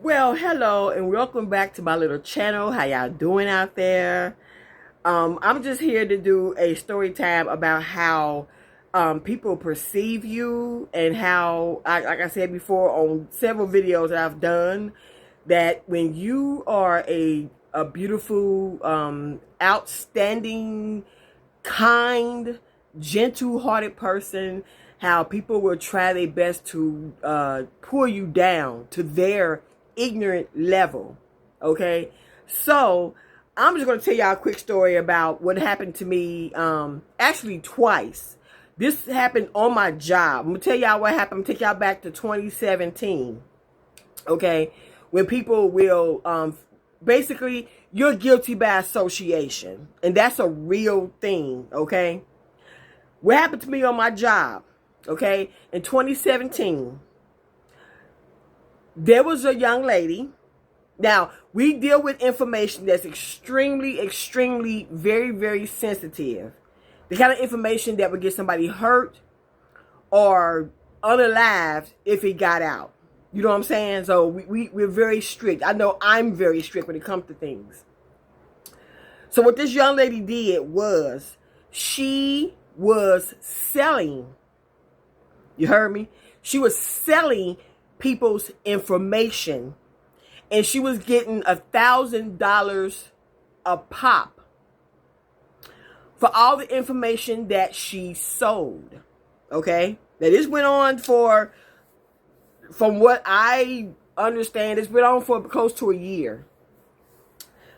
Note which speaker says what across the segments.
Speaker 1: Well, hello and welcome back to my little channel. How y'all doing out there? I'm just here to do a story time about how people perceive you and how, like I said before on several videos that I've done, that when you are a beautiful, outstanding, kind, gentle-hearted person, how people will try their best to pull you down to their ignorant level. Okay, so I'm just going to tell y'all a quick story about what happened to me, actually twice. This happened on my job. I'm going to tell y'all what happened. I'm going to take y'all back to 2017. Okay, when people will basically, you're guilty by association, and that's a real thing. Okay, what happened to me on my job? Okay, in 2017, there was a young lady. Now, we deal with information that's extremely, extremely, very, very sensitive. The kind of information that would get somebody hurt or unalived if it got out. You know what I'm saying? So we're very strict. I know I'm very strict when it comes to things. So what this young lady did was she was selling. You heard me? She was selling people's information, and she was getting $1,000 a pop for all the information that she sold. Okay, now this went on for, from what I understand, this went on for close to a year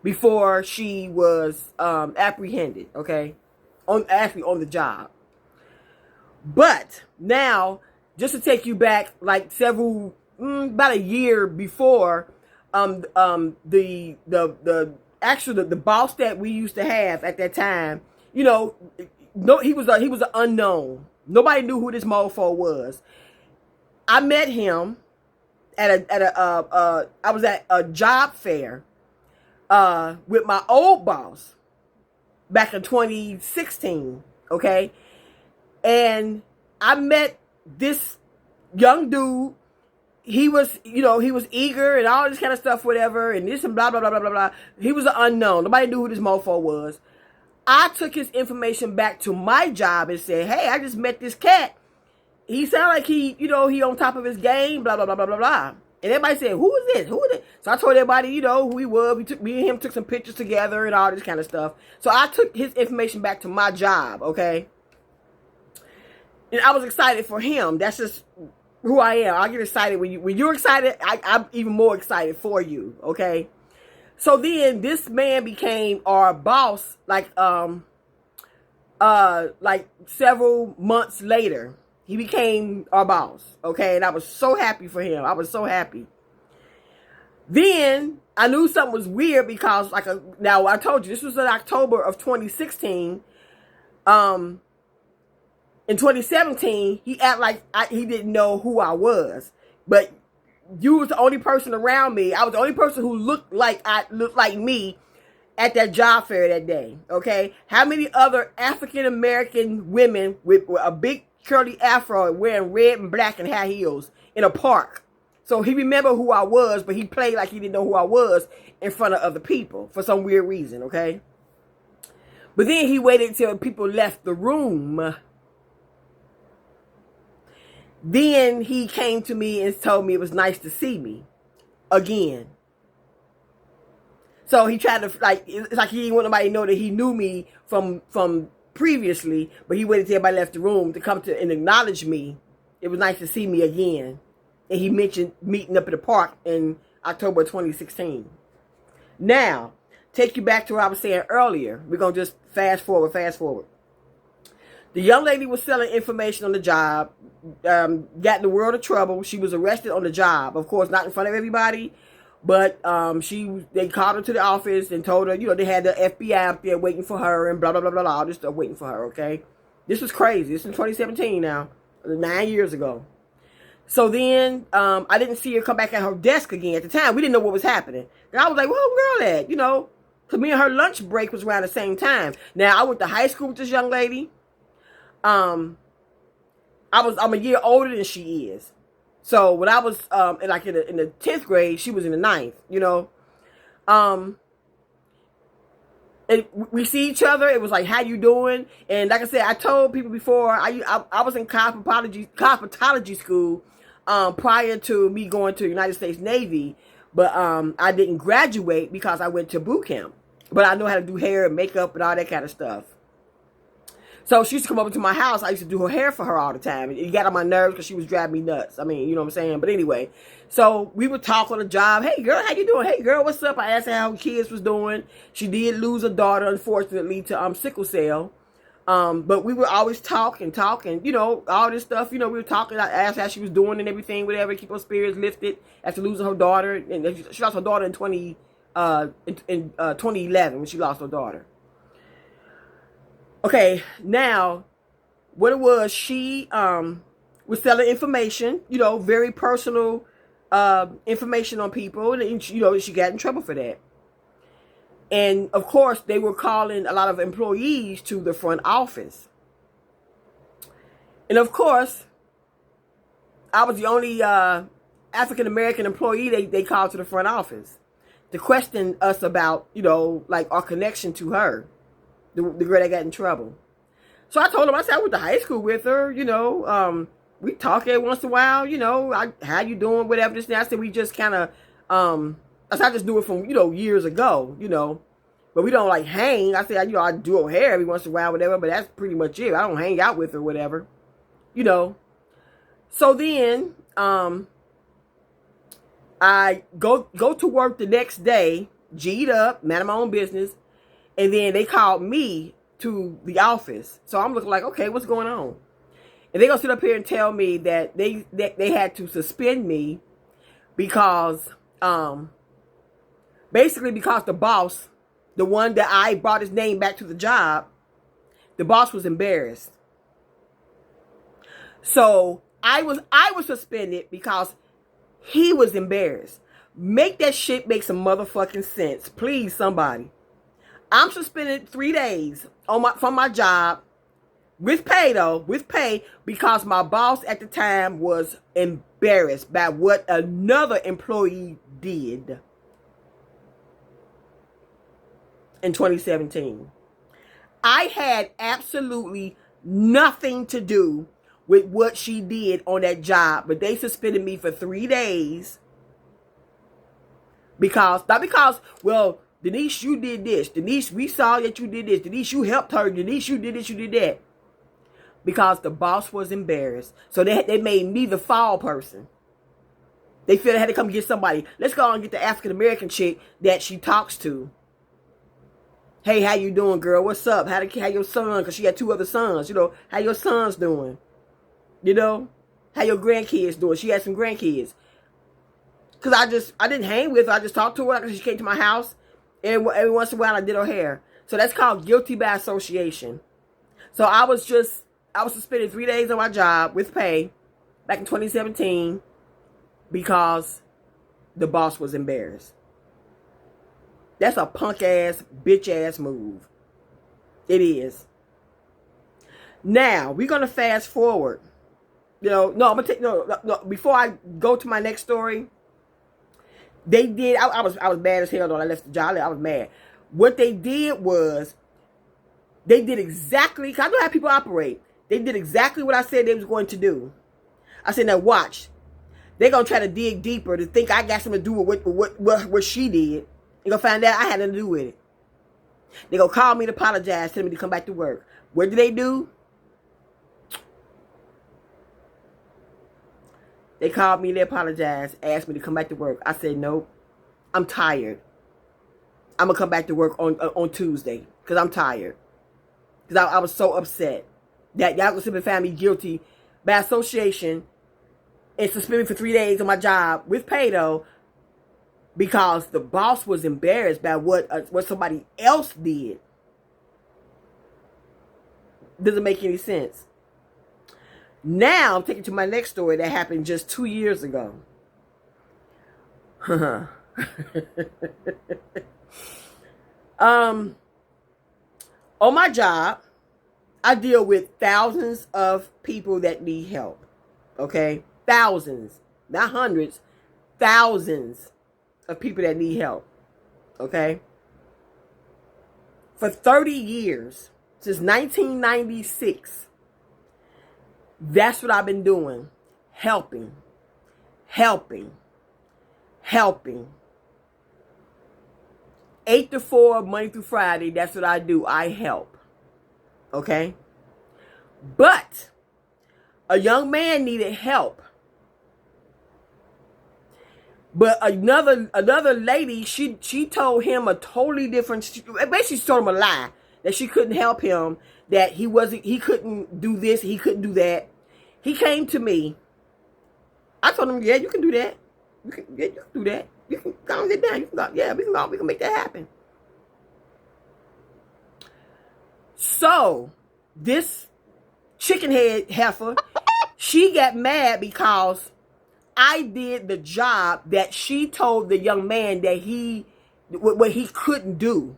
Speaker 1: before she was apprehended. Okay, on the job. But now, just to take you back, like about a year before, the boss that we used to have at that time, you know, no, he was an unknown. Nobody knew who this mofo was. I met him I was at a job fair with my old boss back in 2016. Okay. And I met this young dude. He was, he was eager and all this kind of stuff, whatever, and this and blah, blah, blah, blah, blah, blah. He was an unknown. Nobody knew who this mofo was. I took his information back to my job and said, hey, I just met this cat. He sounded like he on top of his game, blah, blah, blah, blah, blah, blah. And everybody said, who is this? Who is it? So I told everybody, who he was. Me and him took some pictures together and all this kind of stuff. So I took his information back to my job, okay? And I was excited for him. That's just who I am. I get excited when you're excited. I'm even more excited for you. Okay. So then this man became our boss, like several months later. He became our boss. Okay, and I was so happy for him. I was so happy. Then I knew something was weird because, now I told you this was in October of 2016. In 2017, he acted like he didn't know who I was. But you was the only person around me. I was the only person who looked like me at that job fair that day. Okay? How many other African-American women with a big curly afro wearing red and black and high heels in a park? So he remembered who I was, but he played like he didn't know who I was in front of other people for some weird reason. Okay? But then he waited until people left the room. Then he came to me and told me it was nice to see me again. So he tried to, it's like he didn't want nobody to know that he knew me from previously, but he waited till everybody left the room to come to and acknowledge me. It was nice to see me again. And he mentioned meeting up at the park in October 2016. Now, take you back to what I was saying earlier. We're going to just fast forward. The young lady was selling information on the job, got in the world of trouble. She was arrested on the job, of course, not in front of everybody, but they called her to the office and told her, they had the FBI up there waiting for her and blah, blah, blah, blah, blah, all this stuff waiting for her, okay? This was crazy. This is in 2017 now, 9 years ago. So then I didn't see her come back at her desk again. At the time, we didn't know what was happening. And I was like, where girl at? Because me and her lunch break was around the same time. Now, I went to high school with this young lady. I'm a year older than she is. So when I was in the 10th grade, she was in the ninth. Um, and we see each other. It was like, how you doing? And like I said, I told people before, I was in cosmetology school prior to me going to the United States Navy, but I didn't graduate because I went to boot camp. But I know how to do hair and makeup and all that kind of stuff. So she used to come over to my house. I used to do her hair for her all the time. It got on my nerves because she was driving me nuts. I mean, you know what I'm saying? But anyway, so we would talk on the job. Hey, girl, how you doing? Hey, girl, what's up? I asked her how her kids was doing. She did lose a daughter, unfortunately, to sickle cell. But we would always talk and, all this stuff. We were talking. I asked how she was doing and everything, whatever, keep her spirits lifted after losing her daughter. And she lost her daughter in 2011 when she lost her daughter. Okay, now, what it was, she was selling information, very personal information on people, and, she got in trouble for that. And, of course, they were calling a lot of employees to the front office. And, of course, I was the only African-American employee they called to the front office to question us about, like our connection to her. The girl that got in trouble. So I told him, I said, I went to high school with her, we talk every once in a while, how you doing, whatever, this and that. I said, we just kind of, I said, I just do it from, years ago, but we don't like hang. I said, I do her hair every once in a while, whatever, but that's pretty much it. I don't hang out with her, whatever, So then, I go to work the next day, G'd up, man of my own business. And then they called me to the office. So I'm looking like, okay, what's going on? And they're going to sit up here and tell me that they had to suspend me because, basically because the boss, the one that I brought his name back to the job, the boss was embarrassed. So I was suspended because he was embarrassed. Make that shit make some motherfucking sense. Please, somebody. I'm suspended 3 days from my job with pay because my boss at the time was embarrassed by what another employee did in 2017. I had absolutely nothing to do with what she did on that job, but they suspended me for 3 days not because, well, Denise, you did this. Denise, we saw that you did this. Denise, you helped her. Denise, you did this, you did that. Because the boss was embarrassed. So they made me the fall person. They feel they had to come get somebody. Let's go and get the African-American chick that she talks to. Hey, how you doing, girl? What's up? How your son? Because she had 2 other sons. How your sons doing? How your grandkids doing? She had some grandkids. Because I didn't hang with her. I just talked to her because she came to my house. Every once in a while, I did her hair. So that's called guilty by association. So I was suspended 3 days on my job with pay back in 2017 because the boss was embarrassed. That's a punk ass, bitch ass move. It is. Now we're gonna fast forward. I'm gonna take no. Before I go to my next story. They did. I was mad as hell though. I left the job. I was mad. What they did was, they did exactly. Cause I know how people operate. They did exactly what I said they was going to do. I said, now watch. They're gonna try to dig deeper to think I got something to do with what she did. They're gonna find out I had nothing to do with it. They're gonna call me to apologize, tell me to come back to work. What did they do? They called me, they apologized, asked me to come back to work. I said, nope, I'm tired. I'm going to come back to work on Tuesday because I'm tired. Because I was so upset that y'all going to find me guilty by association and suspend me for 3 days on my job with pay though because the boss was embarrassed by what somebody else did. Doesn't make any sense. Now, I'm taking to my next story that happened just 2 years ago. On my job, I deal with thousands of people that need help. Okay? Thousands. not hundreds, thousands of people that need help. Okay? For 30 years, since 1996, that's what I've been doing. Helping. 8 to 4, Monday through Friday, that's what I do. I help. Okay? But a young man needed help. But another lady, she told him a totally different, basically she told him a lie, that she couldn't help him, that he couldn't do this, he couldn't do that. He came to me. I told him, yeah, you can do that. You can do that. You can calm it down. You can go, yeah, we can make that happen. So this chicken head heifer, she got mad because I did the job that she told the young man that what he couldn't do.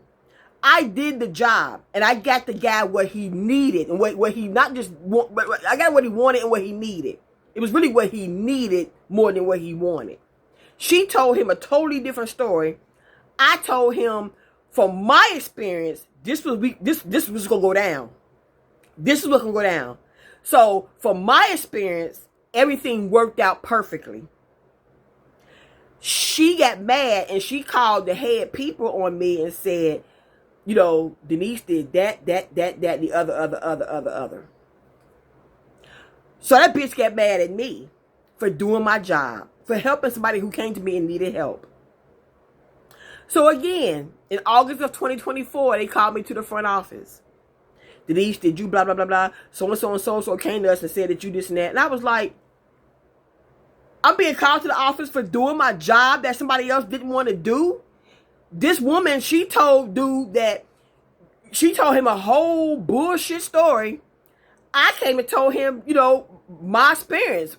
Speaker 1: I did the job, and I got the guy what he needed, and what he not just want, but I got what he wanted and what he needed. It was really what he needed more than what he wanted. She told him a totally different story. I told him, from my experience, this was gonna go down. This is what's gonna go down. So, from my experience, everything worked out perfectly. She got mad and she called the head people on me and said, you know, Denise did that, the other. So that bitch got mad at me for doing my job, for helping somebody who came to me and needed help. So again, in August of 2024, they called me to the front office. Denise, did you blah, blah, blah, blah. So came to us and said that you this and that. And I was like, I'm being called to the office for doing my job that somebody else didn't want to do. This woman, she told him a whole bullshit story. I came and told him, you know, my experience.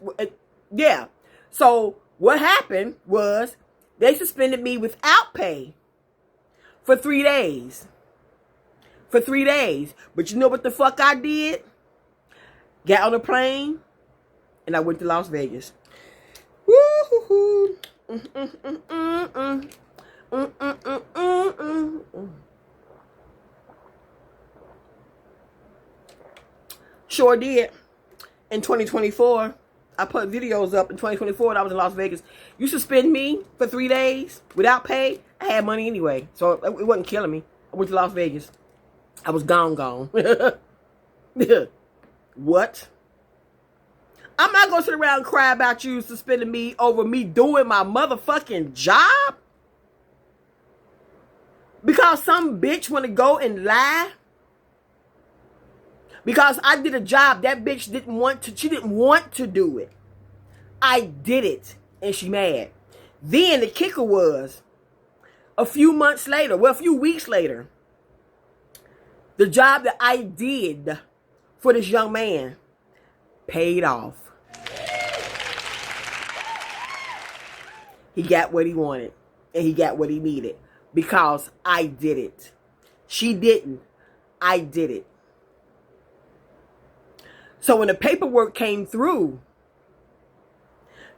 Speaker 1: Yeah. So what happened was they suspended me without pay for 3 days. But you know what the fuck I did? Got on a plane and I went to Las Vegas. Woo-hoo-hoo. Sure did. In 2024, I put videos up in 2024 and I was in Las Vegas. You suspend me for 3 days without pay. I had money anyway, so it wasn't killing me. I went to Las Vegas. I was gone. What? I'm not going to sit around and cry about you suspending me over me doing my motherfucking job? Because some bitch want to go and lie? Because I did a job that bitch didn't want to do it. I did it, and she mad. Then the kicker was, a few weeks later, the job that I did for this young man paid off. He got what he wanted, and he got what he needed, because I did it. She didn't. I did it. So when the paperwork came through,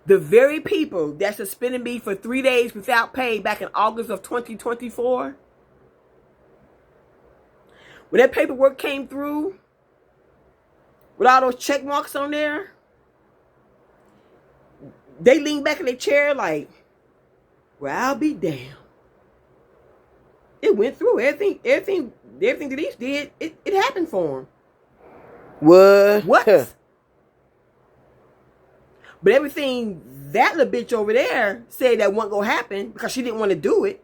Speaker 1: the very people that suspended me for 3 days without pay back in August of 2024, when that paperwork came through, with all those check marks on there, they leaned back in their chair like, well, I'll be damned. It went through. Everything Denise did, it happened for him. What? But everything that little bitch over there said that wasn't going to happen because she didn't want to do it.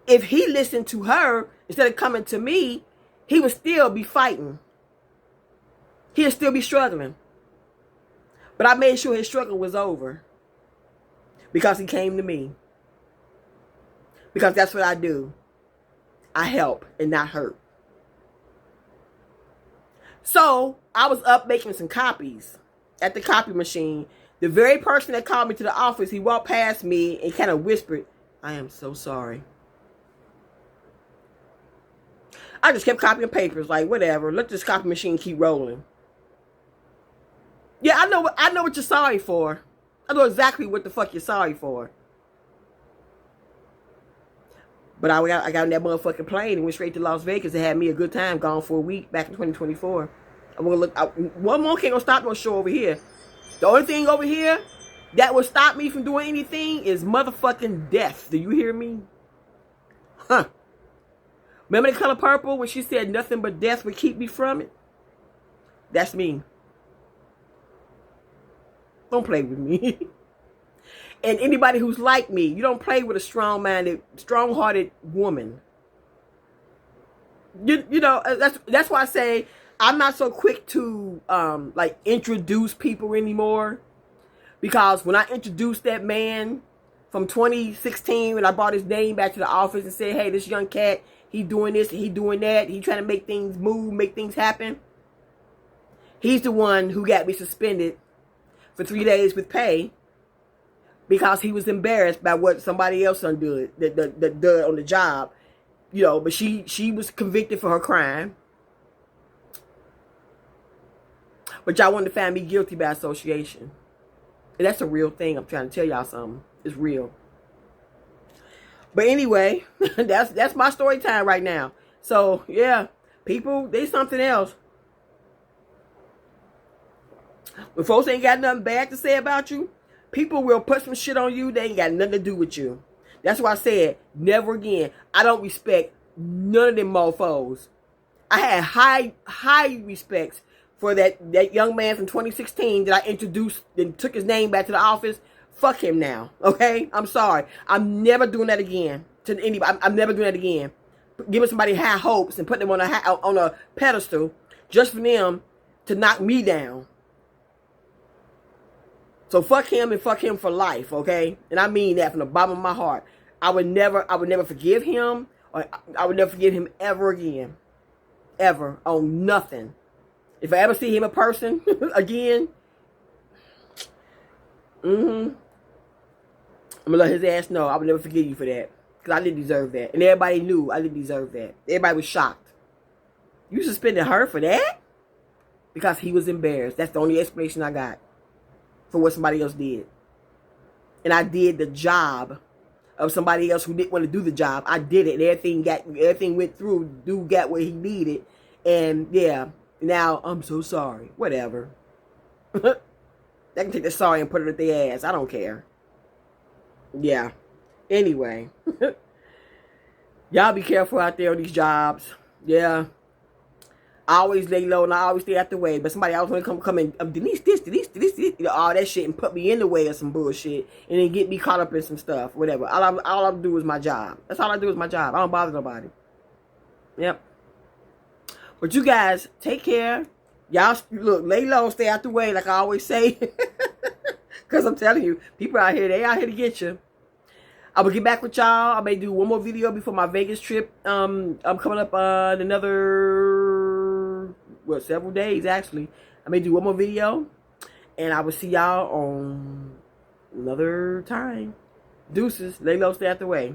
Speaker 1: If he listened to her instead of coming to me, he would still be fighting. He'd still be struggling. But I made sure his struggle was over because he came to me. Because that's what I do. I help and not hurt. So I was up making some copies at the copy machine. The very person that called me to the office, he walked past me and kind of whispered, I am so sorry. I just kept copying papers, like, whatever. Let this copy machine keep rolling. Yeah, I know what you're sorry for. I know exactly what the fuck you're sorry for. But I got on that motherfucking plane and went straight to Las Vegas and had me a good time, gone for a week back in 2024. I'm gonna look. One more can't gonna stop no show over here. The only thing over here that will stop me from doing anything is motherfucking death. Do you hear me? Huh. Remember The Color Purple when she said nothing but death would keep me from it? That's me. Don't play with me. And anybody who's like me, you don't play with a strong-minded, strong-hearted woman. You know, that's why I say I'm not so quick to like introduce people anymore. Because when I introduced that man from 2016, when I brought his name back to the office and said, hey, this young cat, he doing this, he doing that, he trying to make things move, make things happen. He's the one who got me suspended for 3 days with pay because he was embarrassed by what somebody else done did on the job. You know, but she was convicted for her crime. But y'all wanted to find me guilty by association. And that's a real thing. I'm trying to tell y'all something. It's real. But anyway, that's my story time right now. So, yeah, people, they something else. When folks ain't got nothing bad to say about you, people will put some shit on you. They ain't got nothing to do with you. That's why I said, never again. I don't respect none of them mofos. I had high respects for that young man from 2016 that I introduced and took his name back to the office. Fuck him now, okay? I'm sorry. I'm never doing that again to anybody. I'm never doing that again. Giving somebody high hopes and putting them on a pedestal just for them to knock me down. So fuck him and fuck him for life, okay? And I mean that from the bottom of my heart. I would never forgive him, or I would never forgive him ever again. Ever. On nothing. If I ever see him in person again, I'm gonna let his ass know I would never forgive you for that. Because I didn't deserve that. And everybody knew I didn't deserve that. Everybody was shocked. You suspended her for that? Because he was embarrassed. That's the only explanation I got for what somebody else did. And I did the job of somebody else who didn't want to do the job. I did it. And everything went through. Dude got what he needed. And yeah, now I'm so sorry. Whatever. They can take the sorry and put it at their ass. I don't care. Yeah. Anyway. Y'all be careful out there on these jobs. Yeah. I always lay low and I always stay out the way. But somebody always want to come and delete this, you know, all that shit and put me in the way of some bullshit. And then get me caught up in some stuff. Whatever. All I do is my job. That's all I do is my job. I don't bother nobody. Yep. But you guys, take care. Y'all, look, lay low, stay out the way, like I always say. Because I'm telling you, people out here, they out here to get you. I will get back with y'all. I may do one more video before my Vegas trip. I'm coming up on another, several days, actually. I may do one more video. And I will see y'all on another time. Deuces, lay low, stay out the way.